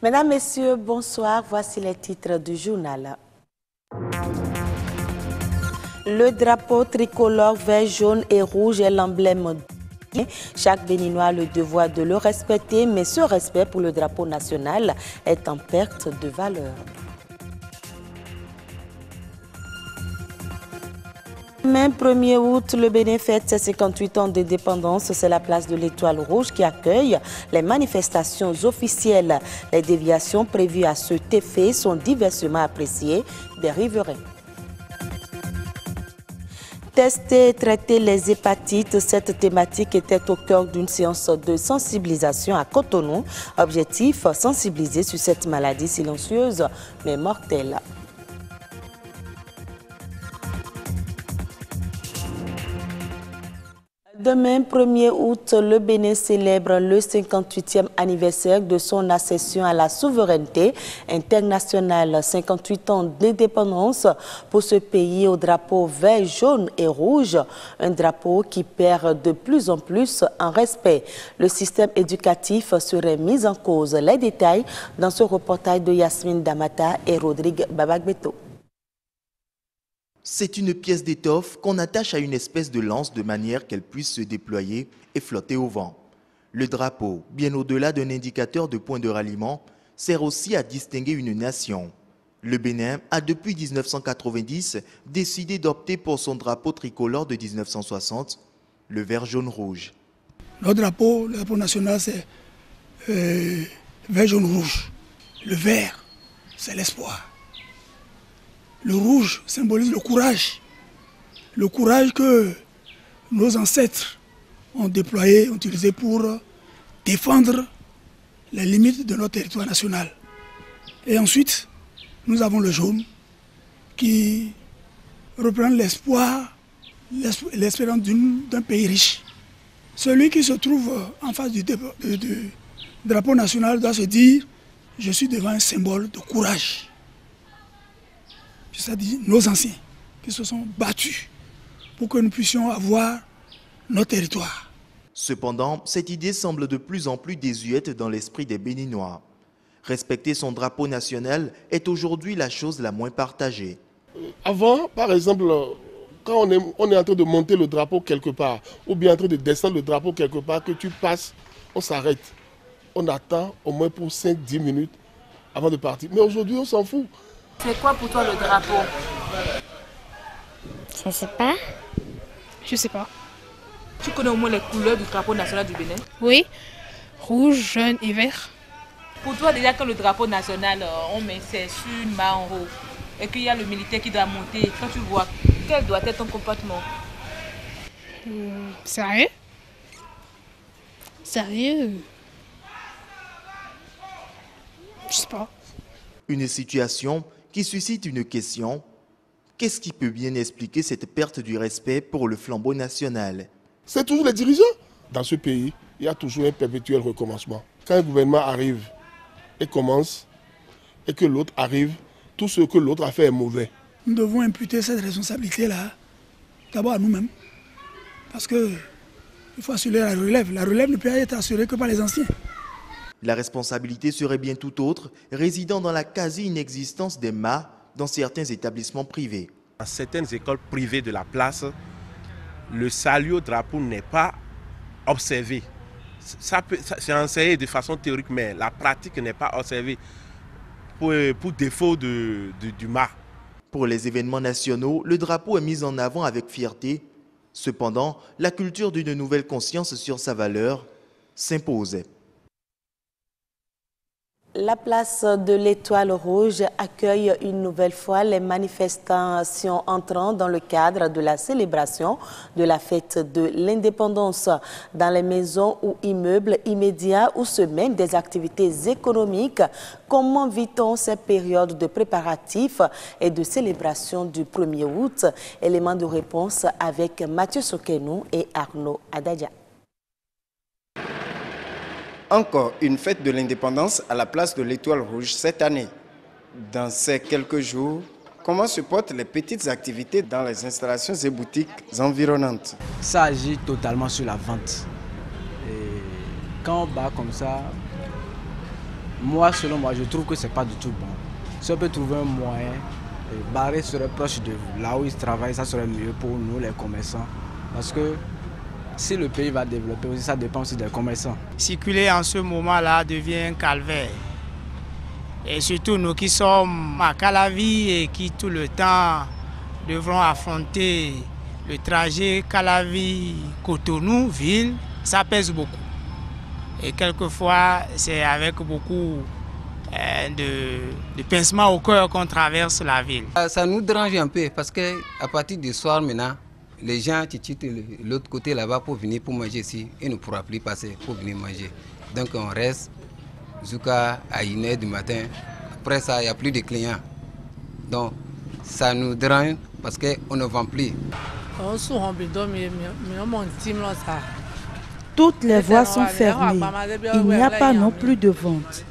Mesdames, Messieurs, bonsoir. Voici les titres du journal. Le drapeau tricolore vert, jaune et rouge est l'emblème. Chaque Béninois a le devoir de le respecter, mais ce respect pour le drapeau national est en perte de valeur. Demain, 1er août, le Bénin fête ses 58 ans d'indépendance. C'est la place de l'Étoile Rouge qui accueille les manifestations officielles. Les déviations prévues à cet effet sont diversement appréciées des riverains. Tester et traiter les hépatites, cette thématique était au cœur d'une séance de sensibilisation à Cotonou. Objectif, sensibiliser sur cette maladie silencieuse mais mortelle. Demain, 1er août, le Bénin célèbre le 58e anniversaire de son accession à la souveraineté internationale. 58 ans d'indépendance pour ce pays au drapeau vert, jaune et rouge. Un drapeau qui perd de plus en plus en respect. Le système éducatif serait mis en cause. Les détails dans ce reportage de Yasmine Damata et Rodrigue Babagbeto. C'est une pièce d'étoffe qu'on attache à une espèce de lance de manière qu'elle puisse se déployer et flotter au vent. Le drapeau, bien au-delà d'un indicateur de point de ralliement, sert aussi à distinguer une nation. Le Bénin a depuis 1990 décidé d'opter pour son drapeau tricolore de 1960, le vert jaune rouge. Notre drapeau, le drapeau national, c'est vert jaune rouge. Le vert, c'est l'espoir. Le rouge symbolise le courage que nos ancêtres ont déployé, ont utilisé pour défendre les limites de notre territoire national. Et ensuite, nous avons le jaune qui reprend l'espoir, l'espérance d'un pays riche. Celui qui se trouve en face du drapeau national doit se dire « Je suis devant un symbole de courage ». C'est-à-dire nos anciens qui se sont battus pour que nous puissions avoir nos territoires. Cependant, cette idée semble de plus en plus désuète dans l'esprit des Béninois. Respecter son drapeau national est aujourd'hui la chose la moins partagée. Avant, par exemple, quand on est en train de monter le drapeau quelque part, ou bien en train de descendre le drapeau quelque part, que tu passes, on s'arrête. On attend au moins pour 5-10 minutes avant de partir. Mais aujourd'hui, on s'en fout. C'est quoi pour toi le drapeau? Je sais pas. Je sais pas. Tu connais au moins les couleurs du drapeau national du Bénin? Oui, rouge, jaune et vert. Pour toi, déjà quand le drapeau national, on met c'est sur une main en haut et qu'il y a le militaire qui doit monter, quand tu vois, quel doit être ton comportement? Sérieux? Sérieux? Je sais pas. Une situation qui suscite une question. Qu'est-ce qui peut bien expliquer cette perte du respect pour le flambeau national? C'est toujours les dirigeants. Dans ce pays, il y a toujours un perpétuel recommencement. Quand un gouvernement arrive et commence, et que l'autre arrive, tout ce que l'autre a fait est mauvais. Nous devons imputer cette responsabilité-là d'abord à nous-mêmes. Parce qu'il faut assurer la relève. La relève ne peut être assurée que par les anciens. La responsabilité serait bien tout autre, résidant dans la quasi-inexistence des mâts dans certains établissements privés. Dans certaines écoles privées de la place, le salut au drapeau n'est pas observé. C'est enseigné de façon théorique, mais la pratique n'est pas observée pour défaut du mât. Pour les événements nationaux, le drapeau est mis en avant avec fierté. Cependant, la culture d'une nouvelle conscience sur sa valeur s'impose. La place de l'Étoile Rouge accueille une nouvelle fois les manifestations entrant dans le cadre de la célébration de la fête de l'indépendance. Dans les maisons ou immeubles immédiats où se mènent des activités économiques, comment vit-on ces périodes de préparatifs et de célébration du 1er août? Élément de réponse avec Mathieu Sokenou et Arnaud Adadia. Encore une fête de l'indépendance à la place de l'Étoile Rouge cette année. Dans ces quelques jours, comment se portent les petites activités dans les installations et boutiques environnantes? Ça agit totalement sur la vente. Et quand on bat comme ça, Moi, selon moi, je trouve que ce n'est pas du tout bon. Si on peut trouver un moyen, Barré serait proche de vous. Là où ils travaillent, ça serait mieux pour nous, les commerçants. Parce que si le pays va développer aussi, ça dépend aussi des commerçants. Circuler en ce moment-là devient un calvaire. Et surtout nous qui sommes à Calavi et qui tout le temps devront affronter le trajet Calavi-Cotonou, ville, ça pèse beaucoup. Et quelquefois, c'est avec beaucoup de pincement au cœur qu'on traverse la ville. Ça nous dérange un peu parce qu'à partir du soir maintenant, les gens titent l'autre côté là-bas pour venir pour manger ici et ne pourra plus passer pour venir manger. Donc on reste jusqu'à 1h du matin. Après ça, il n'y a plus de clients. Donc ça nous dérange parce qu'on ne vend plus. Toutes les voies sont fermées. Il n'y a pas non plus de vente.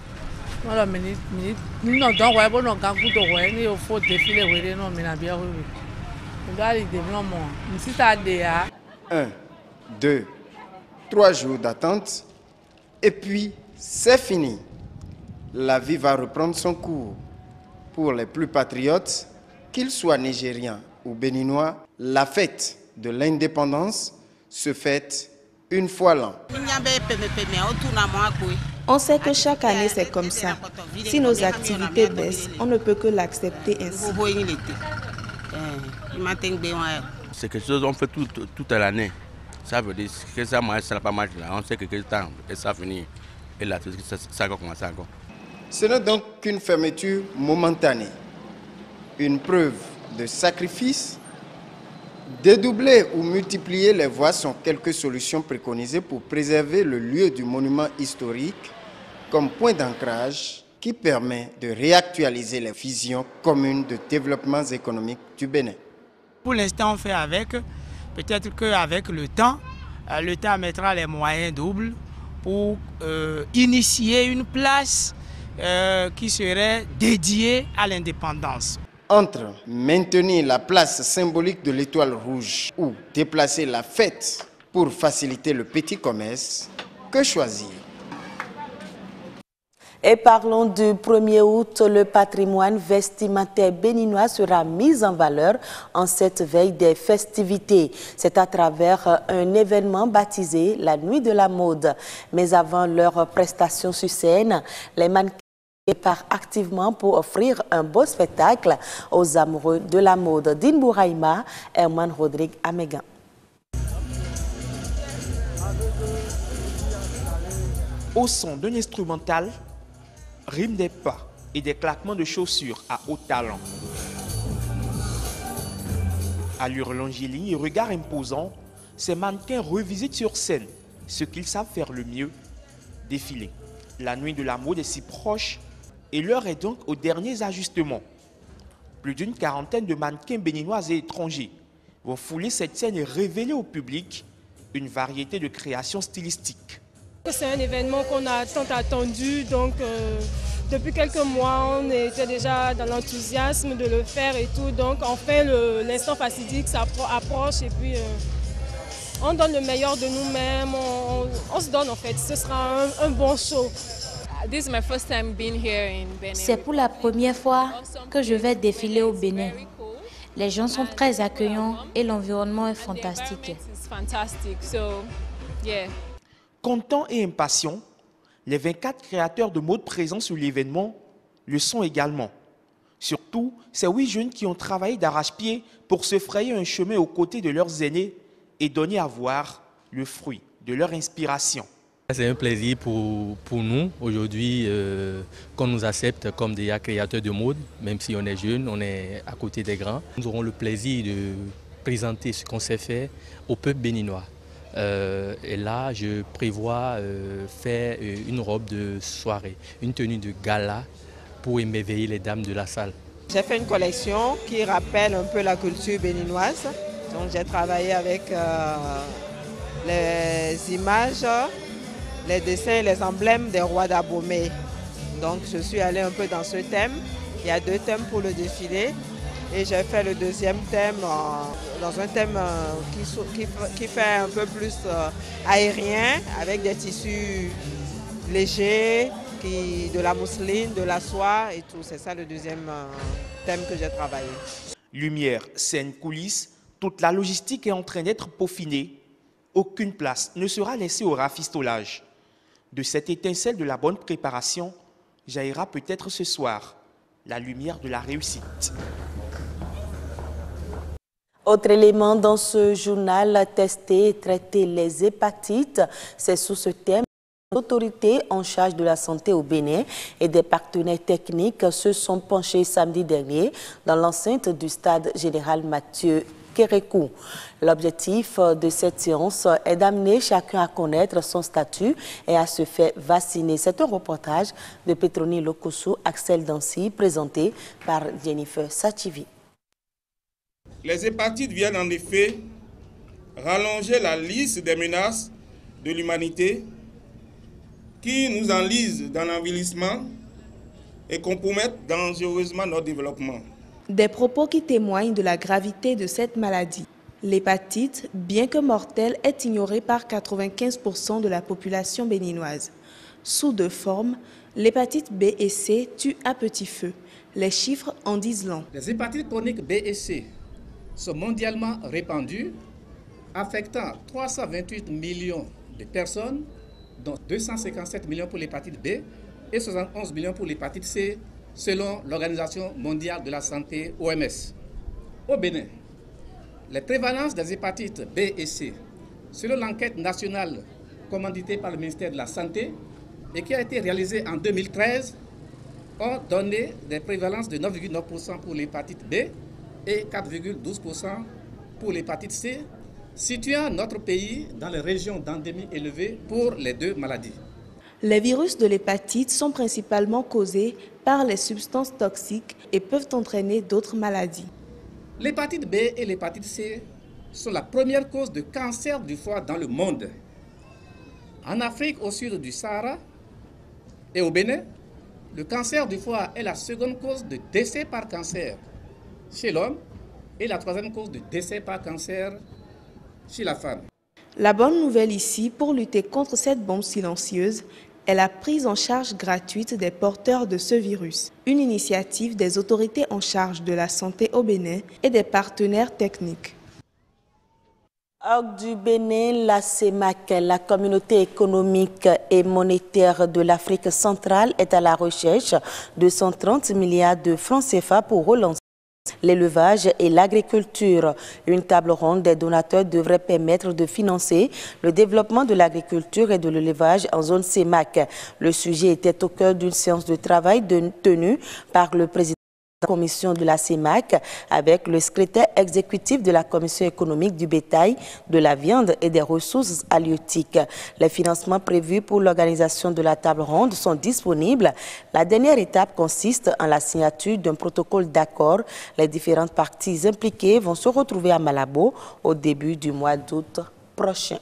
Un, 2, 3 jours d'attente et puis c'est fini. La vie va reprendre son cours. Pour les plus patriotes, qu'ils soient nigériens ou béninois, la fête de l'indépendance se fête une fois l'an. On sait que chaque année c'est comme ça. Si nos activités baissent, on ne peut que l'accepter ainsi. C'est quelque chose qu'on fait toute l'année. Ça veut dire que ça marche, ça n'a pas marché. On sait que quelque temps et ça finit. Et là, ça va commencer encore. Ce n'est donc qu'une fermeture momentanée. Une preuve de sacrifice. Dédoubler ou multiplier les voies sont quelques solutions préconisées pour préserver le lieu du monument historique comme point d'ancrage qui permet de réactualiser les visions communes de développement économique du Bénin. Pour l'instant, on fait avec. Peut-être qu'avec le temps mettra les moyens doubles pour initier une place qui serait dédiée à l'indépendance. Entre maintenir la place symbolique de l'étoile rouge ou déplacer la fête pour faciliter le petit commerce, que choisir? Et parlons du 1er août, le patrimoine vestimentaire béninois sera mis en valeur en cette veille des festivités. C'est à travers un événement baptisé la Nuit de la mode. Mais avant leur prestation sur scène, les mannequins part activement pour offrir un beau spectacle aux amoureux de la mode. Dine Bouraïma, Herman Rodrigue Amégan. Au son d'un instrumental, rime des pas et des claquements de chaussures à haut talent. Allure longiligne et regard imposant, ces mannequins revisitent sur scène ce qu'ils savent faire le mieux, défiler. La nuit de la mode est si proche et l'heure est donc aux derniers ajustements. Plus d'une quarantaine de mannequins béninois et étrangers vont fouler cette scène et révéler au public une variété de créations stylistiques. C'est un événement qu'on a tant attendu, donc depuis quelques mois, on était déjà dans l'enthousiasme de le faire et tout. Donc enfin, l'instant fatidique approche et puis on donne le meilleur de nous-mêmes, on se donne en fait. Ce sera un bon show. C'est pour la première fois que je vais défiler au Bénin. Les gens sont très accueillants et l'environnement est fantastique. Contents et impatients, les 24 créateurs de mode présents sur l'événement le sont également. Surtout, ces 8 jeunes qui ont travaillé d'arrache-pied pour se frayer un chemin aux côtés de leurs aînés et donner à voir le fruit de leur inspiration. C'est un plaisir pour nous aujourd'hui qu'on nous accepte comme des créateurs de mode, même si on est jeune, on est à côté des grands. Nous aurons le plaisir de présenter ce qu'on sait faire au peuple béninois. Et là, je prévois faire une robe de soirée, une tenue de gala pour émerveiller les dames de la salle. J'ai fait une collection qui rappelle un peu la culture béninoise. Donc j'ai travaillé avec les images, les dessins et les emblèmes des rois d'Abomey. Donc je suis allée un peu dans ce thème. Il y a 2 thèmes pour le défilé. Et j'ai fait le deuxième thème dans un thème qui fait un peu plus aérien, avec des tissus légers, de la mousseline, de la soie et tout. C'est ça le deuxième thème que j'ai travaillé. Lumière, scène, coulisses, toute la logistique est en train d'être peaufinée. Aucune place ne sera laissée au rafistolage. De cette étincelle de la bonne préparation, jaillira peut-être ce soir la lumière de la réussite. Autre élément dans ce journal, tester et traiter les hépatites. C'est sous ce thème que les autorités en charge de la santé au Bénin et des partenaires techniques se sont penchés samedi dernier dans l'enceinte du stade général Mathieu Kérékou. L'objectif de cette séance est d'amener chacun à connaître son statut et à se faire vacciner. C'est un reportage de Petroni Lokoso, Axel Dancy, présenté par Jennifer Sachivi. Les hépatites viennent en effet rallonger la liste des menaces de l'humanité qui nous enlisent dans l'envieillissement et compromettent dangereusement notre développement. Des propos qui témoignent de la gravité de cette maladie. L'hépatite, bien que mortelle, est ignorée par 95% de la population béninoise. Sous deux formes, l'hépatite B et C tue à petit feu. Les chiffres en disent long. Les hépatites chroniques B et C sont mondialement répandues, affectant 328 millions de personnes, dont 257 millions pour l'hépatite B et 71 millions pour l'hépatite C, selon l'Organisation mondiale de la santé, OMS. Au Bénin, les prévalences des hépatites B et C, selon l'enquête nationale commanditée par le ministère de la Santé et qui a été réalisée en 2013, ont donné des prévalences de 9,9% pour l'hépatite B et 4,12% pour l'hépatite C, situant notre pays dans les régions d'endémie élevée pour les deux maladies. Les virus de l'hépatite sont principalement causés par les substances toxiques et peuvent entraîner d'autres maladies. L'hépatite B et l'hépatite C sont la première cause de cancer du foie dans le monde. En Afrique, au sud du Sahara et au Bénin, le cancer du foie est la seconde cause de décès par cancer chez l'homme et la troisième cause de décès par cancer chez la femme. La bonne nouvelle ici, pour lutter contre cette bombe silencieuse, est la prise en charge gratuite des porteurs de ce virus. Une initiative des autorités en charge de la santé au Bénin et des partenaires techniques. Hors du Bénin, la CEMAC, la communauté économique et monétaire de l'Afrique centrale, est à la recherche de 130 milliards de francs CFA pour relancer l'élevage et l'agriculture. Une table ronde des donateurs devrait permettre de financer le développement de l'agriculture et de l'élevage en zone CEMAC. Le sujet était au cœur d'une séance de travail tenue par le président de la commission de la CEMAC avec le secrétaire exécutif de la commission économique du bétail, de la viande et des ressources halieutiques. Les financements prévus pour l'organisation de la table ronde sont disponibles. La dernière étape consiste en la signature d'un protocole d'accord. Les différentes parties impliquées vont se retrouver à Malabo au début du mois d'août prochain.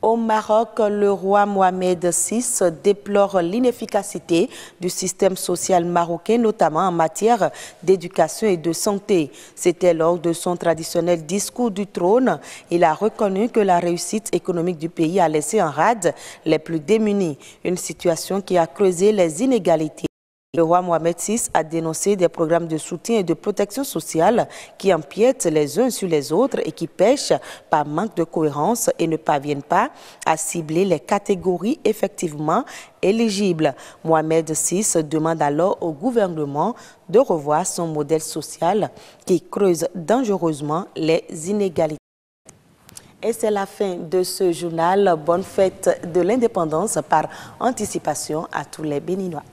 Au Maroc, le roi Mohamed VI déplore l'inefficacité du système social marocain, notamment en matière d'éducation et de santé. C'était lors de son traditionnel discours du trône. Il a reconnu que la réussite économique du pays a laissé en rade les plus démunis, une situation qui a creusé les inégalités. Le roi Mohamed VI a dénoncé des programmes de soutien et de protection sociale qui empiètent les uns sur les autres et qui pêchent par manque de cohérence et ne parviennent pas à cibler les catégories effectivement éligibles. Mohamed VI demande alors au gouvernement de revoir son modèle social qui creuse dangereusement les inégalités. Et c'est la fin de ce journal. Bonne fête de l'indépendance par anticipation à tous les Béninois.